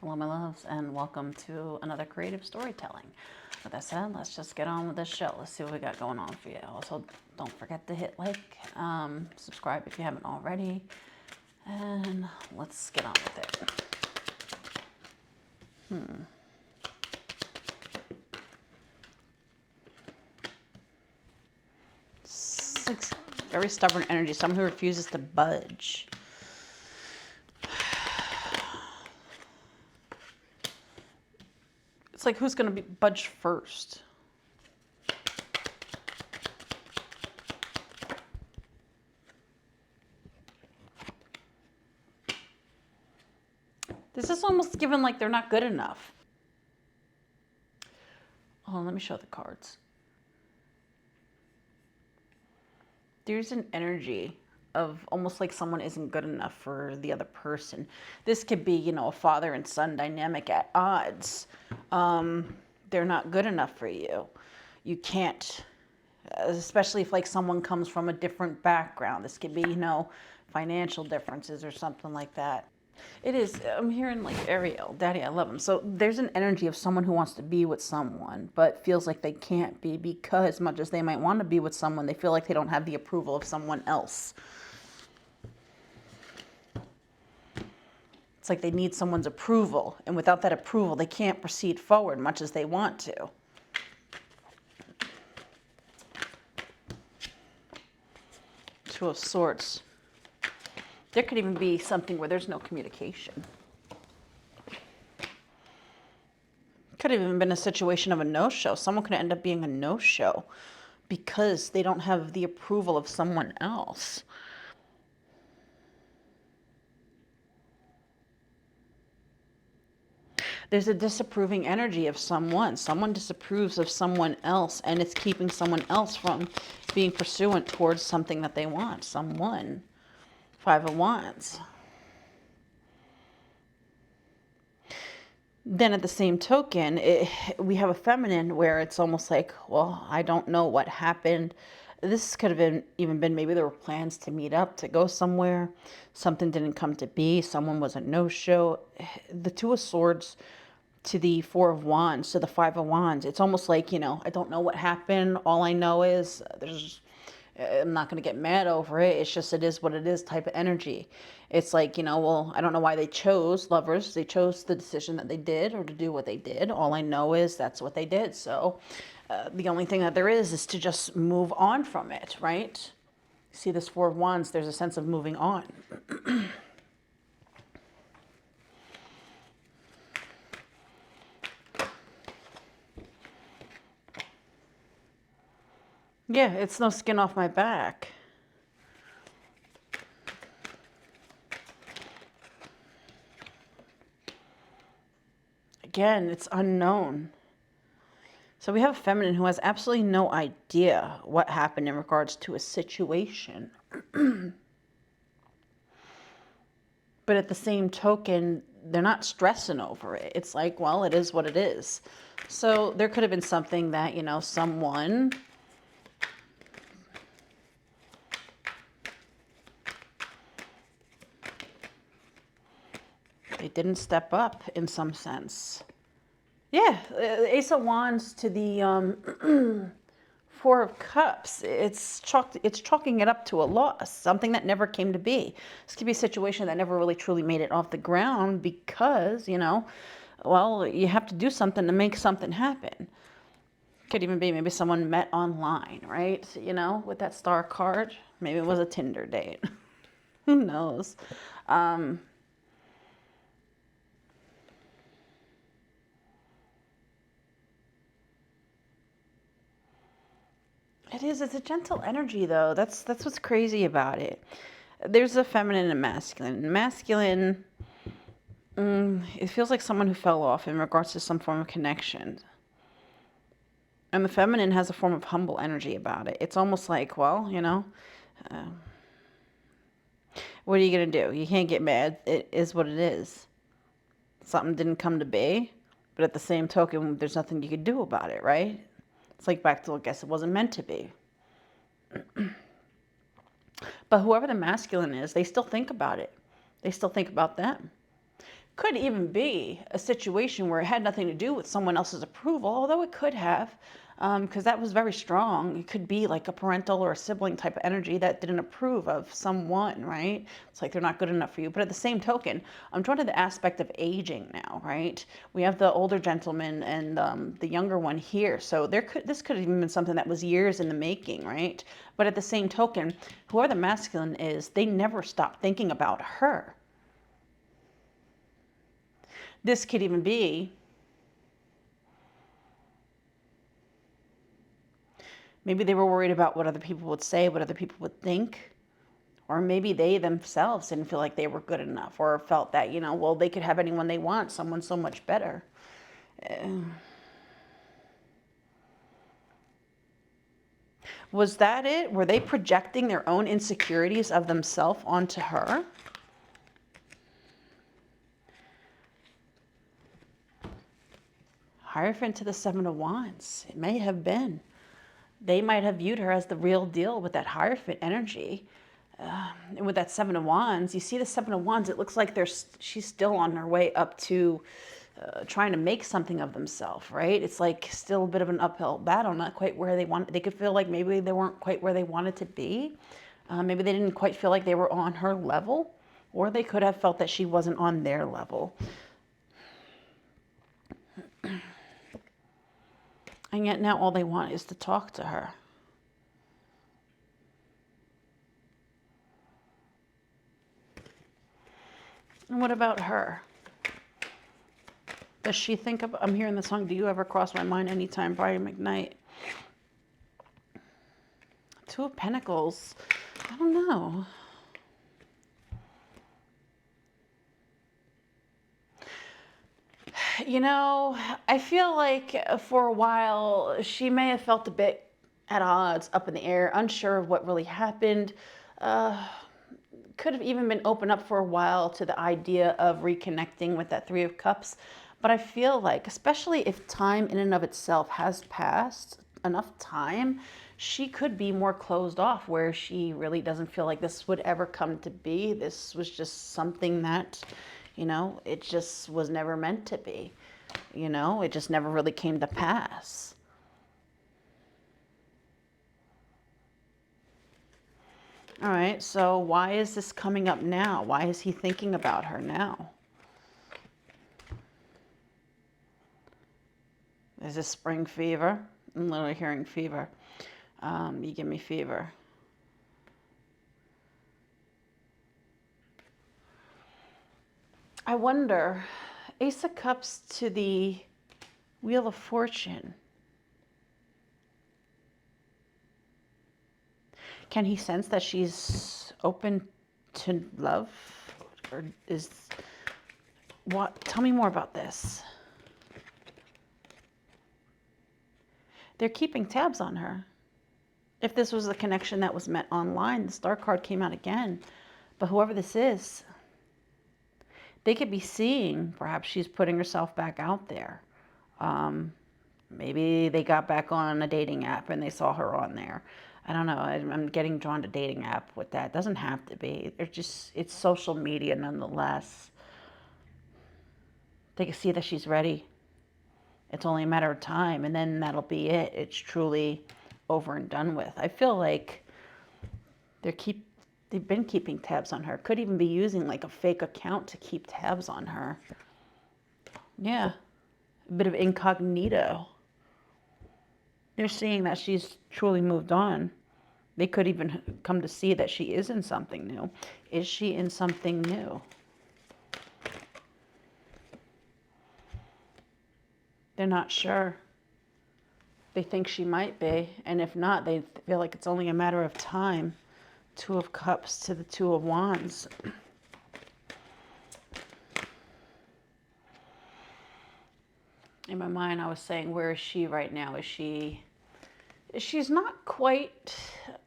Hello, my loves, and welcome to another creative storytelling. With that said, let's just get on with this show. Let's see what we got going on for you. Also, don't forget to hit like, subscribe if you haven't already, and let's get on with it. Six, very stubborn energy, someone who refuses to budge. It's like, who's going to be budge first? This is almost given like they're not good enough. Oh, let me show the cards. There's an energy of almost like someone isn't good enough for the other person. This could be, a father and son dynamic at odds. They're not good enough for you. You can't, especially if like someone comes from a different background. This could be, financial differences or something like that. It is. I'm hearing like Ariel, Daddy, I love him. So there's an energy of someone who wants to be with someone, but feels like they can't be because, as much as they might want to be with someone, they feel like they don't have the approval of someone else. It's like they need someone's approval, and without that approval, they can't proceed forward much as they want to. Two of Swords. There could even be something where there's no communication. Could have even been a situation of a no-show. Someone could end up being a no-show because they don't have the approval of someone else. There's a disapproving energy of someone. Someone disapproves of someone else, and it's keeping someone else from being pursuant towards something that they want. Someone. Five of Wands. Then at the same token, we have a feminine where it's almost like, well, I don't know what happened. This could have even been maybe there were plans to meet up, to go somewhere. Something didn't come to be. Someone was a no-show. The Two of Swords to the Four of Wands to the Five of Wands. It's almost like, I don't know what happened. All I know is I'm not going to get mad over it. It's just, it is what it is type of energy. It's like, well, I don't know why they chose, lovers. They chose the decision that they did or to do what they did. All I know is that's what they did. So the only thing that there is to just move on from it, right? See this Four of Wands, there's a sense of moving on. Yeah, it's no skin off my back. Again, it's unknown. So we have a feminine who has absolutely no idea what happened in regards to a situation. But at the same token, they're not stressing over it. It's like, well, it is what it is. So there could have been something that, someone they didn't step up in some sense. Yeah, Ace of Wands to the Four of Cups. It's chalking it up to a loss, something that never came to be. This could be a situation that never really truly made it off the ground because, well, you have to do something to make something happen. Could even be maybe someone met online, right? With that Star card. Maybe it was a Tinder date. Who knows? It's a gentle energy though. That's what's crazy about it. There's a feminine and masculine. Masculine, it feels like someone who fell off in regards to some form of connection. And the feminine has a form of humble energy about it. It's almost like, well, what are you going to do? You can't get mad. It is what it is. Something didn't come to be, but at the same token, there's nothing you could do about it, right? It's like back to, I guess it wasn't meant to be. But whoever the masculine is, they still think about it. They still think about them. could even be a situation where it had nothing to do with someone else's approval, although it could have, because that was very strong. It could be like a parental or a sibling type of energy that didn't approve of someone, right? It's like they're not good enough for you. But at the same token, I'm drawn to the aspect of aging now, right? We have the older gentleman and the younger one here. So this could have even been something that was years in the making, right? But at the same token, whoever the masculine is, they never stop thinking about her. This could even be maybe they were worried about what other people would say, what other people would think, or maybe they themselves didn't feel like they were good enough or felt that, well, they could have anyone they want, someone so much better. Was that it? Were they projecting their own insecurities of themselves onto her? Hierophant to the Seven of Wands. It may have been. They might have viewed her as the real deal with that Hierophant energy. And with that Seven of Wands, you see the Seven of Wands, it looks like she's still on her way up to trying to make something of themselves, right? It's like still a bit of an uphill battle, not quite where they want. They could feel like maybe they weren't quite where they wanted to be. Maybe they didn't quite feel like they were on her level, or they could have felt that she wasn't on their level. And yet now all they want is to talk to her. And what about her? Does she think of, I'm hearing the song, Do You Ever Cross My Mind Anytime, Brian McKnight. Two of Pentacles. I don't know. I feel like for a while she may have felt a bit at odds, up in the air, unsure of what really happened. Could have even been open up for a while to the idea of reconnecting with that Three of Cups. But I feel like, especially if time in and of itself has passed enough time, she could be more closed off, where she really doesn't feel like this would ever come to be. This was just something that, it just was never meant to be. It just never really came to pass. All right, so why is this coming up now? Why is he thinking about her now? Is this spring fever? I'm literally hearing fever. You give me fever. I wonder, Ace of Cups to the Wheel of Fortune. Can he sense that she's open to love? Or what? Tell me more about this. They're keeping tabs on her. If this was a connection that was met online, the Star card came out again. But whoever this is, they could be seeing, perhaps she's putting herself back out there. Maybe they got back on a dating app and they saw her on there. I don't know. I'm getting drawn to dating app with that. It doesn't have to be. It's social media nonetheless. They can see that she's ready. It's only a matter of time, and then that'll be it. It's truly over and done with. I feel like they've been keeping tabs on her. Could even be using like a fake account to keep tabs on her. Yeah, a bit of incognito. They're seeing that she's truly moved on. They could even come to see that she is in something new. Is she in something new? They're not sure. They think she might be, and if not, they feel like it's only a matter of time. Two of Cups to the Two of Wands. In my mind, I was saying, where is she right now? She's not quite,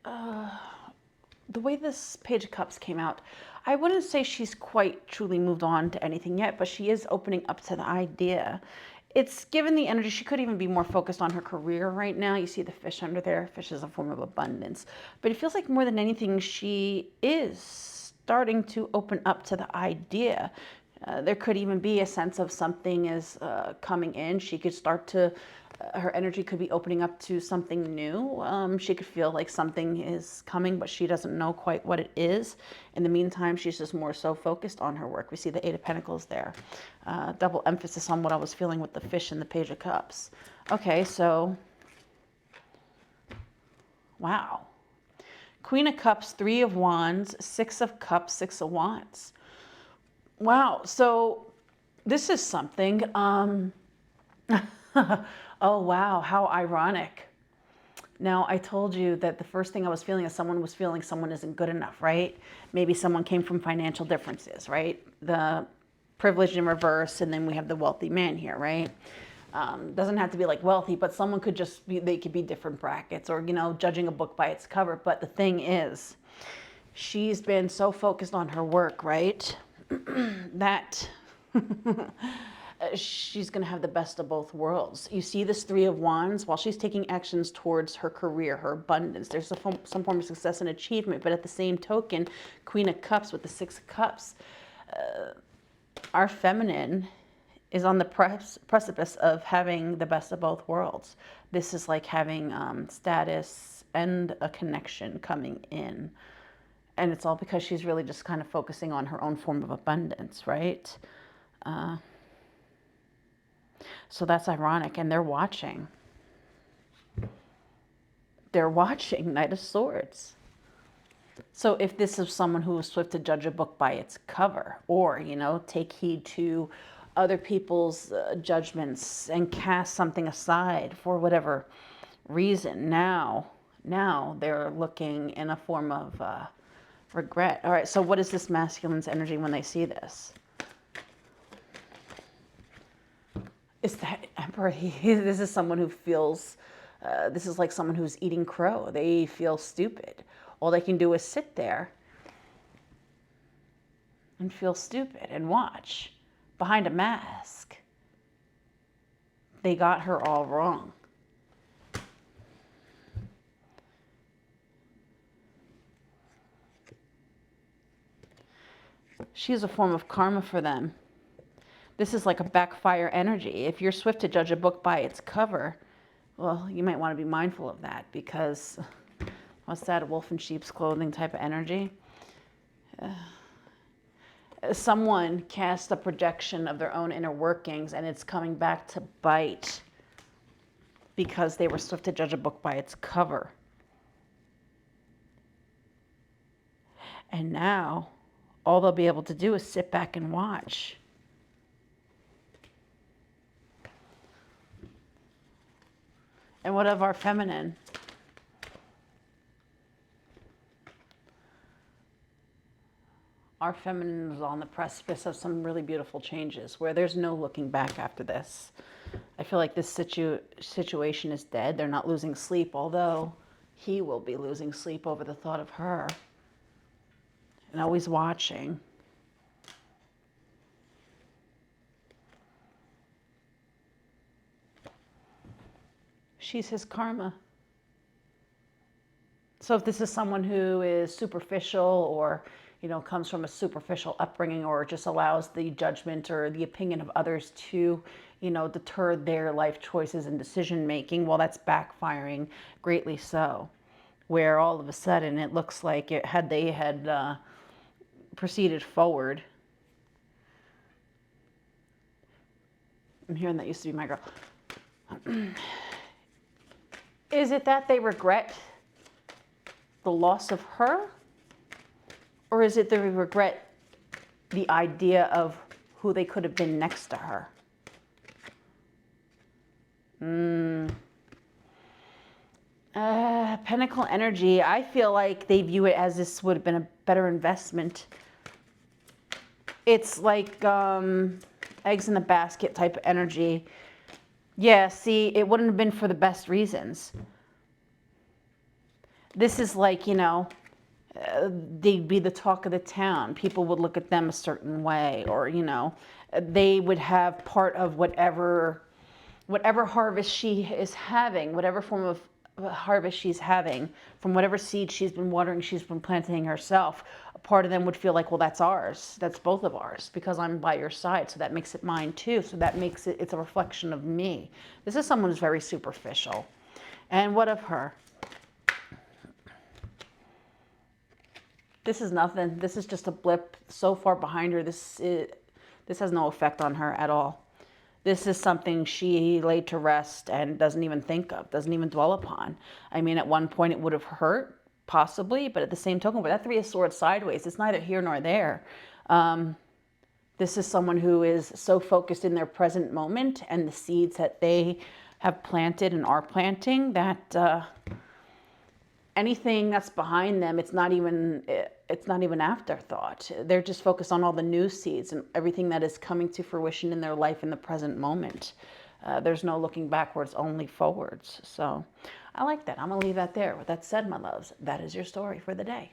the way this Page of Cups came out, I wouldn't say she's quite truly moved on to anything yet, but she is opening up to the idea. It's given the energy, she could even be more focused on her career right now. You see the fish under there. Fish is a form of abundance. But it feels like more than anything, she is starting to open up to the idea. There could even be a sense of something is coming in. She could start to, her energy could be opening up to something new. She could feel like something is coming, but she doesn't know quite what it is. In the meantime, she's just more so focused on her work. We see the Eight of Pentacles there. Double emphasis on what I was feeling with the fish and the Page of Cups. Okay, so, wow. Queen of Cups, Three of Wands, Six of Cups, Six of Wands. Wow, so this is something. Oh, wow, how ironic. Now, I told you that the first thing I was feeling is someone was feeling someone isn't good enough, right? Maybe someone came from financial differences, right? The privileged in reverse, and then we have the wealthy man here, right? Doesn't have to be like wealthy, but someone could just be, they could be different brackets, or, you know, judging a book by its cover. But the thing is, she's been so focused on her work, right? That she's going to have the best of both worlds. You see this Three of Wands, while she's taking actions towards her career, her abundance, there's some form of success and achievement, but at the same token, Queen of Cups with the Six of Cups, our feminine is on the precipice of having the best of both worlds. This is like having status and a connection coming in. And it's all because she's really just kind of focusing on her own form of abundance, right? So that's ironic. And they're watching. They're watching, Knight of Swords. So if this is someone who is swift to judge a book by its cover, or, you know, take heed to other people's judgments and cast something aside for whatever reason, now they're looking in a form of regret. All right, so what is this masculine's energy when they see this? Is that Emperor? This is someone who feels, this is like someone who's eating crow. They feel stupid. All they can do is sit there and feel stupid and watch behind a mask. They got her all wrong. She's a form of karma for them. This is like a backfire energy. If you're swift to judge a book by its cover, well, you might want to be mindful of that, because what's that, a wolf in sheep's clothing type of energy? Someone cast a projection of their own inner workings, and it's coming back to bite because they were swift to judge a book by its cover. And now all they'll be able to do is sit back and watch. And what of our feminine? Our feminine is on the precipice of some really beautiful changes where there's no looking back after this. I feel like this situation is dead. They're not losing sleep, although he will be losing sleep over the thought of her. And always watching. She's his karma. So if this is someone who is superficial, or, you know, comes from a superficial upbringing, or just allows the judgment or the opinion of others to, you know, deter their life choices and decision making, well, that's backfiring greatly so. Where all of a sudden it looks like they had proceeded forward. I'm hearing that used to be my girl. Is it that they regret the loss of her? Or is it they regret the idea of who they could have been next to her? Pentacle energy, I feel like they view it as this would have been a better investment. It's like eggs in the basket type of energy. Yeah, see, it wouldn't have been for the best reasons. This is like, you know, they'd be the talk of the town. People would look at them a certain way, or, you know, they would have part of whatever harvest she is having, whatever form of harvest she's having from whatever seed she's been watering, she's been planting herself. A part of them would feel like, well, that's ours. That's both of ours because I'm by your side. So that makes it mine too. So that makes it, it's a reflection of me. This is someone who's very superficial. And what of her? This is nothing. This is just a blip so far behind her. This has no effect on her at all. This is something she laid to rest and doesn't even think of, doesn't even dwell upon. I mean, at one point it would have hurt, possibly, but at the same token, with that Three of Swords sideways, it's neither here nor there. This is someone who is so focused in their present moment and the seeds that they have planted and are planting that anything that's behind them, it's not even afterthought. They're just focused on all the new seeds and everything that is coming to fruition in their life in the present moment. There's no looking backwards, only forwards. So I like that. I'm gonna leave that there. With that said, my loves, that is your story for the day.